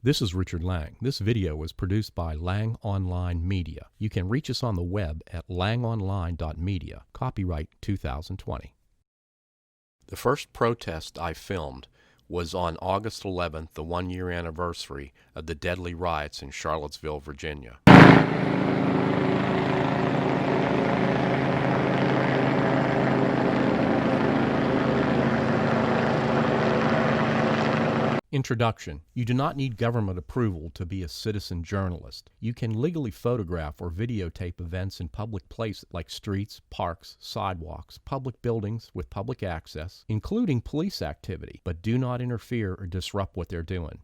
This is Richard Lang. This video was produced by Lang Online Media. You can reach us on the web at langonline.media. Copyright 2020. The first protest I filmed was on August 11th, the one-year anniversary of the deadly riots in Charlottesville, Virginia. Introduction. You do not need government approval to be a citizen journalist. You can legally photograph or videotape events in public places like streets, parks, sidewalks, public buildings with public access, including police activity, but do not interfere or disrupt what they're doing.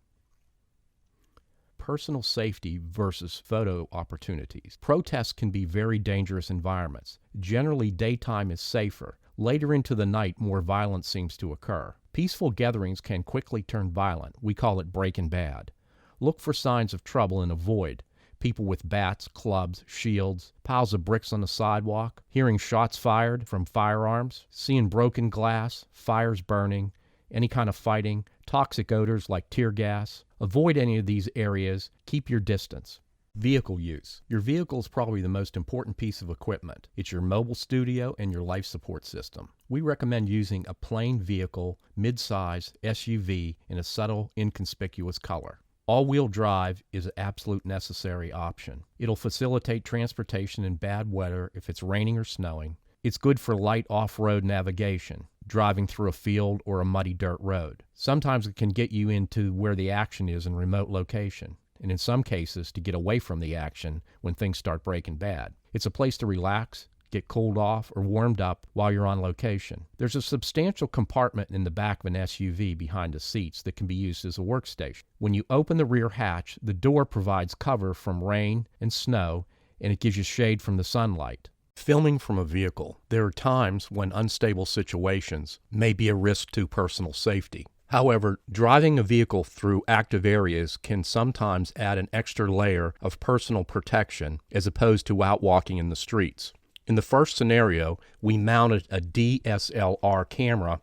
Personal safety versus photo opportunities. Protests can be very dangerous environments. Generally, daytime is safer. Later into the night, more violence seems to occur. Peaceful gatherings can quickly turn violent. We call it breaking bad. Look for signs of trouble and avoid. People with bats, clubs, shields, piles of bricks on the sidewalk, hearing shots fired from firearms, seeing broken glass, fires burning, any kind of fighting, toxic odors like tear gas. Avoid any of these areas. Keep your distance. Vehicle use. Your vehicle is probably the most important piece of equipment. It's your mobile studio and your life support system. We recommend using a plain vehicle, mid-size SUV in a subtle, inconspicuous color. All-wheel drive is an absolute necessary option. It'll facilitate transportation in bad weather if it's raining or snowing. It's good for light off-road navigation, driving through a field or a muddy dirt road. Sometimes it can get you into where the action is in remote location, and in some cases to get away from the action when things start breaking bad. It's a place to relax, get cooled off, or warmed up while you're on location. There's a substantial compartment in the back of an SUV behind the seats that can be used as a workstation. When you open the rear hatch, the door provides cover from rain and snow, and it gives you shade from the sunlight. Filming from a vehicle. There are times when unstable situations may be a risk to personal safety. However, driving a vehicle through active areas can sometimes add an extra layer of personal protection as opposed to out walking in the streets. In the first scenario, we mounted a DSLR camera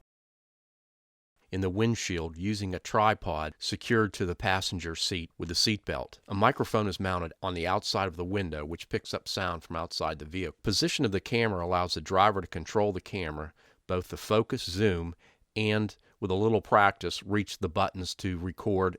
in the windshield using a tripod secured to the passenger seat with a seat belt. A microphone is mounted on the outside of the window, which picks up sound from outside the vehicle. Position of the camera allows the driver to control the camera, both the focus, zoom, and with a little practice, reach the buttons to record.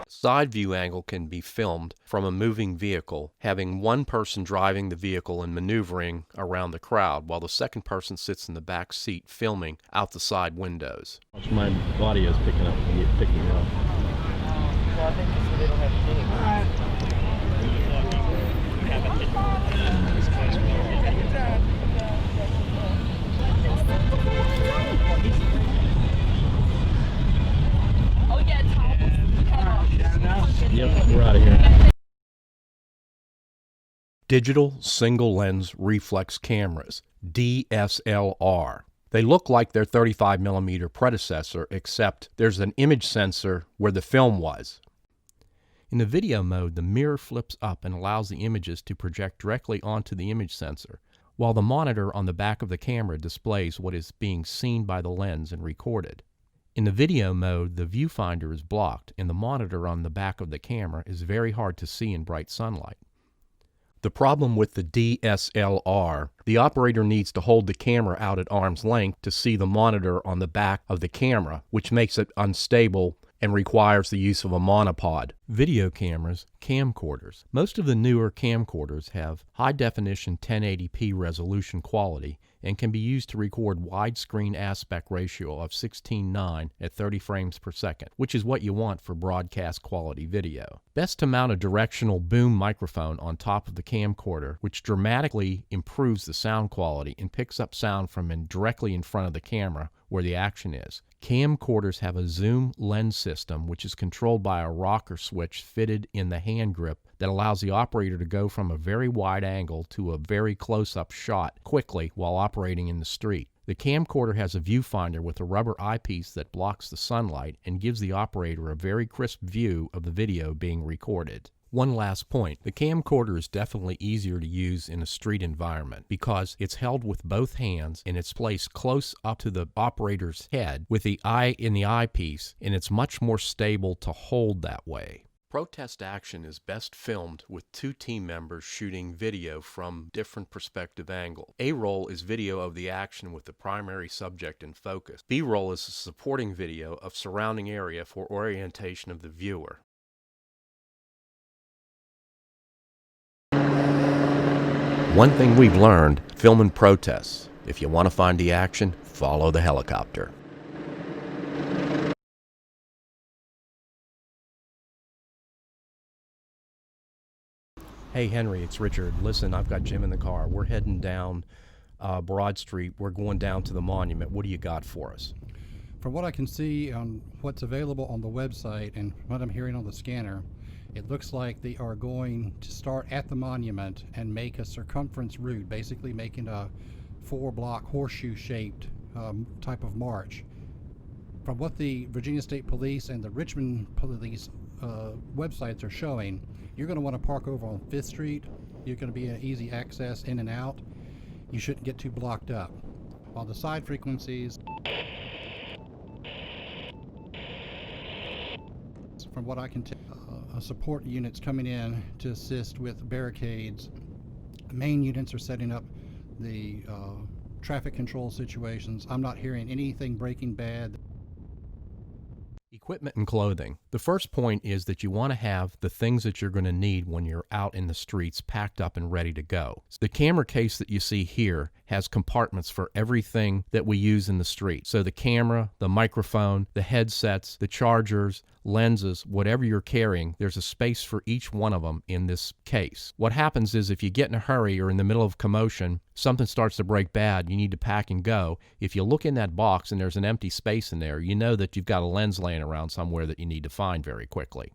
Side view angle can be filmed from a moving vehicle, having one person driving the vehicle and maneuvering around the crowd, while the second person sits in the back seat filming out the side windows. My audio is picking up. Picking up. Well, I think because they don't have Yep, we're out of here. Digital Single Lens Reflex Cameras, DSLR. They look like their 35mm predecessor, except there's an image sensor where the film was. In the video mode, the mirror flips up and allows the images to project directly onto the image sensor, while the monitor on the back of the camera displays what is being seen by the lens and recorded. In the video mode, the viewfinder is blocked, and the monitor on the back of the camera is very hard to see in bright sunlight. The problem with the DSLR, the operator needs to hold the camera out at arm's length to see the monitor on the back of the camera, which makes it unstable and requires the use of a monopod. Video cameras, camcorders. Most of the newer camcorders have high-definition 1080p resolution quality and can be used to record widescreen aspect ratio of 16:9 at 30 frames per second, which is what you want for broadcast quality video. Best to mount a directional boom microphone on top of the camcorder, which dramatically improves the sound quality and picks up sound from directly in front of the camera where the action is. Camcorders have a zoom lens system which is controlled by a rocker switch fitted in the hand grip that allows the operator to go from a very wide angle to a very close-up shot quickly while operating in the street. The camcorder has a viewfinder with a rubber eyepiece that blocks the sunlight and gives the operator a very crisp view of the video being recorded. One last point, the camcorder is definitely easier to use in a street environment because it's held with both hands and it's placed close up to the operator's head with the eye in the eyepiece, and it's much more stable to hold that way. Protest action is best filmed with two team members shooting video from different perspective angles. A-roll is video of the action with the primary subject in focus. B-roll is a supporting video of surrounding area for orientation of the viewer. One thing we've learned, filming protests, if you want to find the action, follow the helicopter. Hey Henry, it's Richard. Listen, I've got Jim in the car. We're heading down Broad Street. We're going down to the monument. What do you got for us? From what I can see on what's available on the website and what I'm hearing on the scanner, it looks like they are going to start at the monument and make a circumference route, basically making a 4-block horseshoe-shaped type of march. From what the Virginia State Police and the Richmond Police websites are showing, you're going to want to park over on 5th Street. You're going to be an easy access in and out. You shouldn't get too blocked up. On the side frequencies, from what I can tell, support units coming in to assist with barricades. Main units are setting up the traffic control situations. I'm not hearing anything breaking bad. Equipment and clothing. The first point is that you want to have the things that you're going to need when you're out in the streets packed up and ready to go. The camera case that you see here has compartments for everything that we use in the street. So the camera, the microphone, the headsets, the chargers, lenses, whatever you're carrying, there's a space for each one of them in this case. What happens is if you get in a hurry or in the middle of commotion, something starts to break bad, you need to pack and go. If you look in that box and there's an empty space in there, you know that you've got a lens laying around somewhere that you need to find very quickly.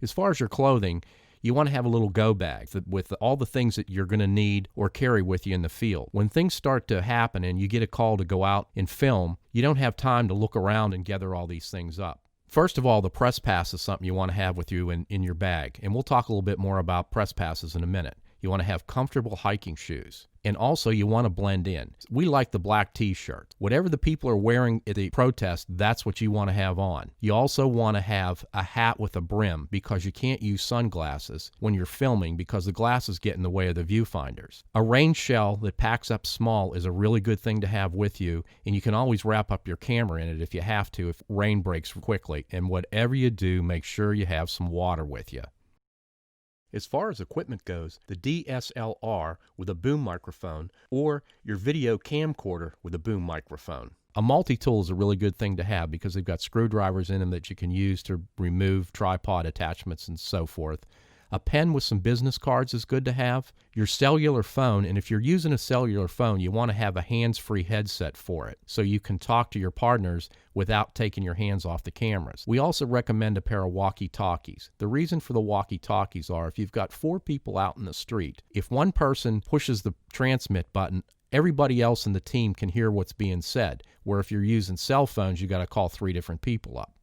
As far as your clothing, you want to have a little go bag with all the things that you're going to need or carry with you in the field. When things start to happen and you get a call to go out and film, you don't have time to look around and gather all these things up. First of all, the press pass is something you want to have with you in your bag, and we'll talk a little bit more about press passes in a minute. You want to have comfortable hiking shoes. And also, you want to blend in. We like the black t-shirt. Whatever the people are wearing at the protest, that's what you want to have on. You also want to have a hat with a brim because you can't use sunglasses when you're filming because the glasses get in the way of the viewfinders. A rain shell that packs up small is a really good thing to have with you, and you can always wrap up your camera in it if you have to if rain breaks quickly. And whatever you do, make sure you have some water with you. As far as equipment goes, the DSLR with a boom microphone or your video camcorder with a boom microphone. A multi-tool is a really good thing to have because they've got screwdrivers in them that you can use to remove tripod attachments and so forth. A pen with some business cards is good to have. Your cellular phone, and if you're using a cellular phone, you want to have a hands-free headset for it so you can talk to your partners without taking your hands off the cameras. We also recommend a pair of walkie-talkies. The reason for the walkie-talkies are if you've got 4 people out in the street, if one person pushes the transmit button, everybody else in the team can hear what's being said, where if you're using cell phones, you got to call 3 different people up.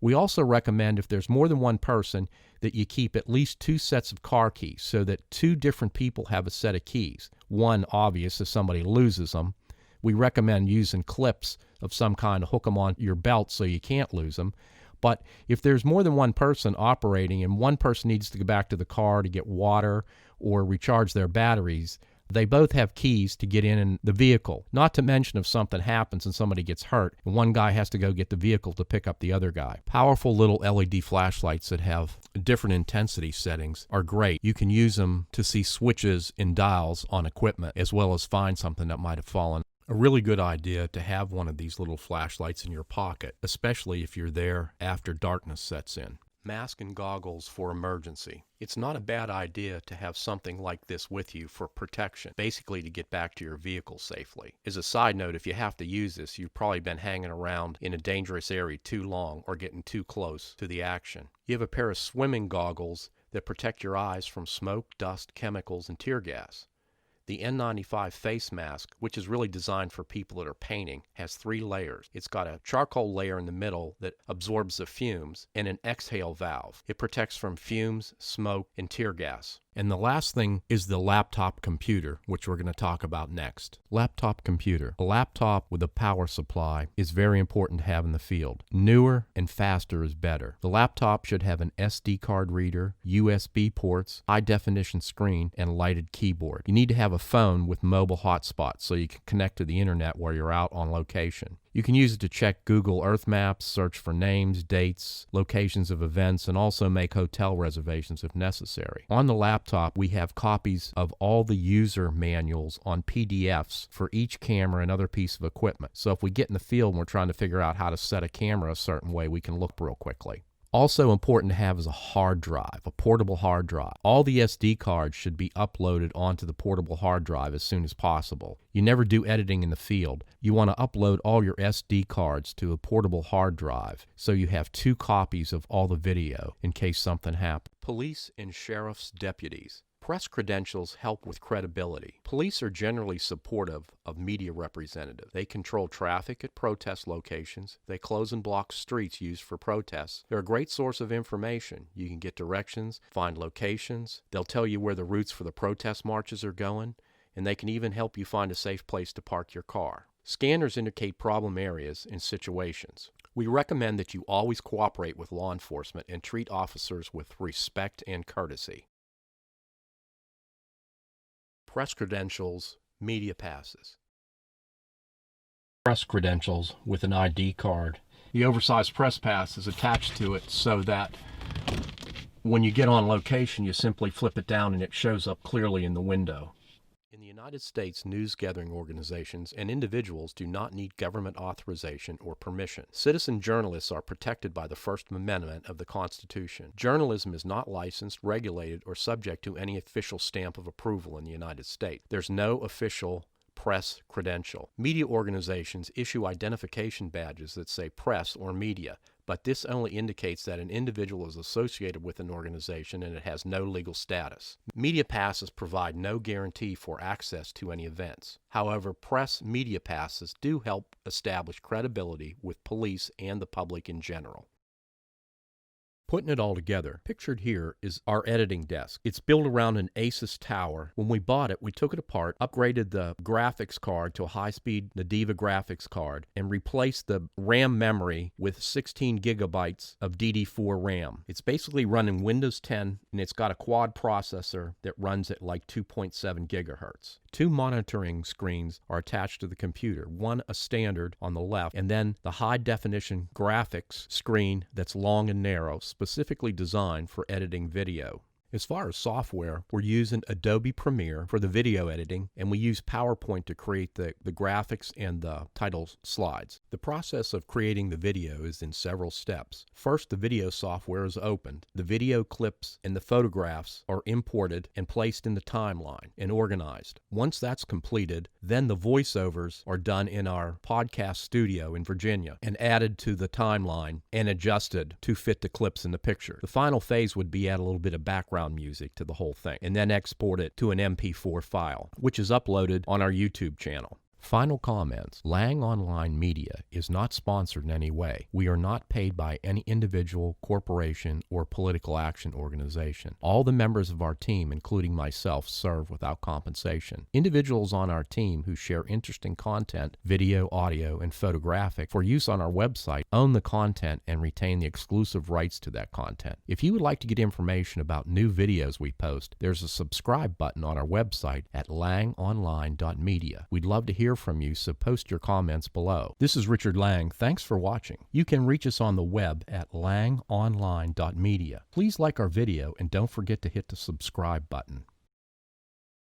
We also recommend if there's more than one person that you keep at least 2 sets of car keys so that 2 different people have a set of keys. One obvious if somebody loses them. We recommend using clips of some kind to hook them on your belt so you can't lose them. But if there's more than one person operating and one person needs to go back to the car to get water or recharge their batteries, They both have keys to get in the vehicle, not to mention if something happens and somebody gets hurt and one guy has to go get the vehicle to pick up the other guy. Powerful little LED flashlights that have different intensity settings are great. You can use them to see switches and dials on equipment as well as find something that might have fallen. A really good idea to have one of these little flashlights in your pocket, especially if you're there after darkness sets in. Mask and goggles for emergency. It's not a bad idea to have something like this with you for protection, basically to get back to your vehicle safely. As a side note, if you have to use this, you've probably been hanging around in a dangerous area too long or getting too close to the action. You have a pair of swimming goggles that protect your eyes from smoke, dust, chemicals, and tear gas. The N95 face mask, which is really designed for people that are painting, has 3 layers. It's got a charcoal layer in the middle that absorbs the fumes and an exhale valve. It protects from fumes, smoke, and tear gas. And the last thing is the laptop computer, which we're going to talk about next. Laptop computer. A laptop with a power supply is very important to have in the field. Newer and faster is better. The laptop should have an SD card reader, USB ports, high-definition screen, and lighted keyboard. You need to have a phone with mobile hotspots so you can connect to the internet while you're out on location. You can use it to check Google Earth Maps, search for names, dates, locations of events, and also make hotel reservations if necessary. On the laptop, we have copies of all the user manuals on PDFs for each camera and other piece of equipment. So if we get in the field and we're trying to figure out how to set a camera a certain way, we can look real quickly. Also important to have is a hard drive, a portable hard drive. All the SD cards should be uploaded onto the portable hard drive as soon as possible. You never do editing in the field. You want to upload all your SD cards to a portable hard drive so you have 2 copies of all the video in case something happens. Police and sheriff's deputies. Press credentials help with credibility. Police are generally supportive of media representatives. They control traffic at protest locations. They close and block streets used for protests. They're a great source of information. You can get directions, find locations. They'll tell you where the routes for the protest marches are going, and they can even help you find a safe place to park your car. Scanners indicate problem areas and situations. We recommend that you always cooperate with law enforcement and treat officers with respect and courtesy. Press credentials, media passes. Press credentials with an ID card. The oversized press pass is attached to it so that when you get on location, you simply flip it down and it shows up clearly in the window. In the United States, news-gathering organizations and individuals do not need government authorization or permission. Citizen journalists are protected by the First Amendment of the Constitution. Journalism is not licensed, regulated, or subject to any official stamp of approval in the United States. There's no official press credential. Media organizations issue identification badges that say press or media, but this only indicates that an individual is associated with an organization and it has no legal status. Media passes provide no guarantee for access to any events. However, press media passes do help establish credibility with police and the public in general. Putting it all together, pictured here is our editing desk. It's built around an Asus tower. When we bought it, we took it apart, upgraded the graphics card to a high-speed Nadiva graphics card, and replaced the RAM memory with 16 gigabytes of DD4 RAM. It's basically running Windows 10, and it's got a quad processor that runs at like 2.7 gigahertz. 2 monitoring screens are attached to the computer, one a standard on the left, and then the high-definition graphics screen that's long and narrow, specifically designed for editing video. As far as software, we're using Adobe Premiere for the video editing, and we use PowerPoint to create the graphics and the title slides. The process of creating the video is in several steps. First, the video software is opened. The video clips and the photographs are imported and placed in the timeline and organized. Once that's completed, then the voiceovers are done in our podcast studio in Virginia and added to the timeline and adjusted to fit the clips in the picture. The final phase would be add a little bit of background music to the whole thing, and then export it to an MP4 file, which is uploaded on our YouTube channel. Final comments. Lang Online Media is not sponsored in any way. We are not paid by any individual, corporation, or political action organization. All the members of our team, including myself, serve without compensation. Individuals on our team who share interesting content, video, audio, and photographic, for use on our website, own the content and retain the exclusive rights to that content. If you would like to get information about new videos we post, there's a subscribe button on our website at langonline.media. We'd love to hear from you, so post your comments below. This is Richard Lang. Thanks for watching. You can reach us on the web at langonline.media. Please like our video and don't forget to hit the subscribe button.